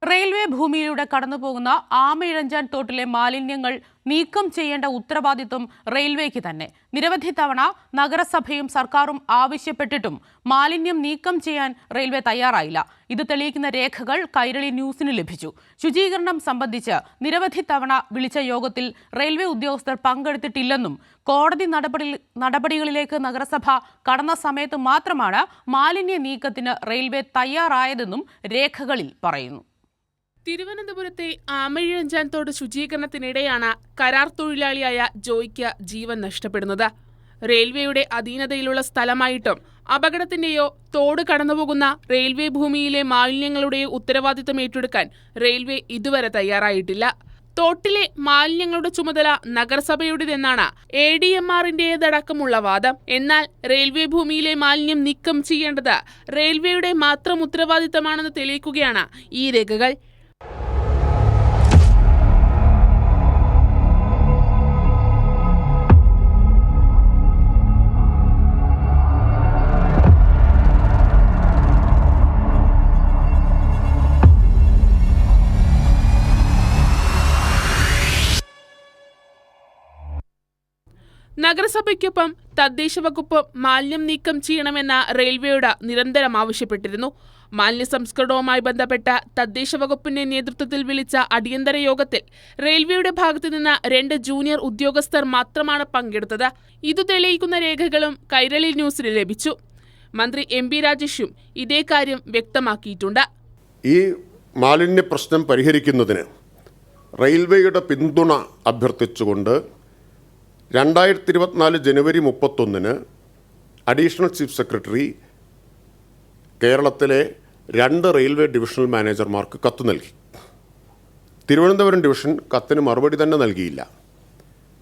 Railway ഭൂമിയിലൂടെ കടന്നുപോകുന്ന ആമയിഴഞ്ചാൻ തോട്ടിലെ മാലിന്യങ്ങൾ നീക്കം ചെയ്യേണ്ട ഉത്തരവാദിത്വം റെയിൽവേക്ക് തന്നെ. നിരവധി തവണ നഗരസഭയും സർക്കാരും ആവശ്യപ്പെട്ടിട്ടും മാലിന്യം നീക്കം ചെയ്യാൻ റെയിൽവേ തയ്യാറായില്ല. ഇത് തെളിയിക്കുന്ന രേഖകൾ കൈരളി ന്യൂസിന് ലഭിച്ചു. ശുചീകരണം സംബന്ധിച്ച് നിരവധി തവണ വിളിച്ച യോഗത്തിൽ റെയിൽവേ ഉദ്യോഗസ്ഥർ പങ്കെടുത്തിട്ടില്ലെന്നും കോടതി നടപടികളിലേക്ക് നഗരസഭ കടന്ന സമയത്ത് മാത്രമാണ് മാലിന്യ നീക്കത്തിന് റെയിൽവേ തയ്യാറായതെന്നും രേഖകളിൽ പറയുന്നു. തിരുവനന്തപുരത്തെ ആമയിഴഞ്ചാൻ തോട് ശുചീകരണത്തിനിടെയാണ് കരാർ തൊഴിലാളിയായ ജോയ്ക്ക് ജീവൻ നഷ്ടപ്പെടുന്നത്. റെയിൽവേയുടെ അധീനതയിലുള്ള സ്ഥലമായിട്ടും അപകടത്തിന്റെയോ തോട് കടന്നുപോകുന്ന റെയിൽവേ ഭൂമിയിലെ മാലിന്യങ്ങളുടെയോ ഉത്തരവാദിത്തം ഏറ്റെടുക്കാൻ റെയിൽവേ ഇതുവരെ തയ്യാറായിട്ടില്ല. തോട്ടിലെ മാലിന്യങ്ങളുടെ ചുമതല നഗരസഭയുടേതെന്നാണ് ADMR-ന്റേതടക്കമുള്ള വാദം. എന്നാൽ റെയിൽവേ ഭൂമിയിലെ മാലിന്യം നീക്കം ചെയ്യേണ്ടത് റെയിൽവേയുടെ മാത്രം ഉത്തരവാദിത്തമാണെന്ന് തെളിയിക്കുകയാണ് ഈ രേഖകൾ. നഗരസഭയ്ക്കൊപ്പം തദ്ദേശ വകുപ്പ് മാലിന്യം നീക്കം ചെയ്യണമെന്ന റെയിൽവേയോട് നിരന്തരം ആവശ്യപ്പെട്ടിരുന്നു. മാലിന്യ സംസ്കരണവുമായി ബന്ധപ്പെട്ട തദ്ദേശ വകുപ്പിന്റെ നേതൃത്വത്തിൽ വിളിച്ച അടിയന്തര യോഗത്തിൽ റെയിൽവേയുടെ ഭാഗത്തു നിന്ന് 2 ജൂനിയർ ഉദ്യോഗസ്ഥർ മാത്രമാണ് പങ്കെടുത്തത്. ഇതു തെളിയിക്കുന്ന രേഖകളും കൈരളി ന്യൂസിന് ലഭിച്ചു. മന്ത്രി MP രാജേഷും ഇതേ കാര്യം വ്യക്തമാക്കിയിട്ടുണ്ട്. ഈ മാലിന്യ പ്രശ്നം പരിഹരിക്കുന്നതിന് റെയിൽവേയുടെ പിന്തുണ അഭ്യർത്ഥിച്ചുകൊണ്ട് 2024 ജനുവരി 31 അഡീഷണൽ ചീഫ് സെക്രട്ടറി കേരളത്തിലെ 2 റെയിൽവേ ഡിവിഷണൽ മാനേജർമാർക്ക് കത്ത് നൽകി. തിരുവനന്തപുരം ഡിവിഷൻ കത്തിന് മറുപടി തന്നെ നൽകിയില്ല.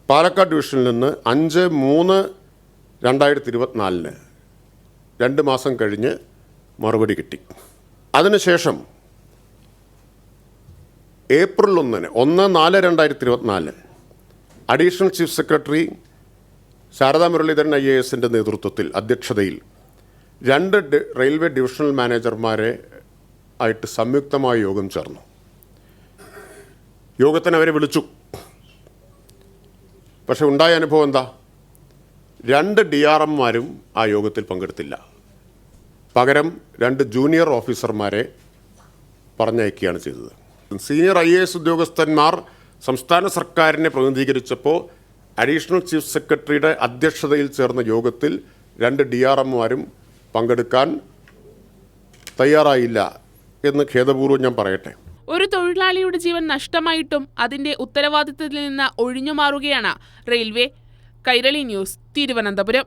പാലക്കാട് ഡിവിഷനിൽ നിന്ന് 5/3/2024 2 മാസം കഴിഞ്ഞ് മറുപടി കിട്ടി. അതിനുശേഷം April 1/4/2024 additional chief secretary Sharada Muraleedharan IAS-ന്റെ നേതൃത്വത്തിൽ അധ്യക്ഷതയിൽ 2 റെയിൽവേ ഡിവിഷണൽ മാനേജർമാരെ ആയിട്ട് സംയുക്തമായ യോഗം ചേർന്നു. യോഗത്തിന് അവരെ വിളിച്ചു. പക്ഷെ ഉണ്ടായ അനുഭവം എന്താ? 2 DRM-മാരും ആ യോഗത്തിൽ പങ്കെടുത്തില്ല. പകരം 2 ജൂനിയർ ഓഫീസർമാരെ പറഞ്ഞയക്കുകയാണ് ചെയ്തത്. സീനിയർ IAS ഉദ്യോഗസ്ഥന്മാർ സംസ്ഥാന സർക്കാരിനെ പ്രതിനിധീകരിച്ചപ്പോൾ അഡീഷണൽ ചീഫ് സെക്രട്ടറിയുടെ അധ്യക്ഷതയിൽ ചേർന്ന യോഗത്തിൽ 2 DRM-മാരും പങ്കെടുക്കാൻ തയ്യാറായില്ല എന്ന് ഖേദപൂർവ്വം ഞാൻ പറയട്ടെ. ഒരു തൊഴിലാളിയുടെ ജീവൻ നഷ്ടമായിട്ടും അതിന്റെ ഉത്തരവാദിത്തത്തിൽ നിന്ന് ഒഴിഞ്ഞുമാറുകയാണ് റെയിൽവേ. കൈരളി ന്യൂസ്, തിരുവനന്തപുരം.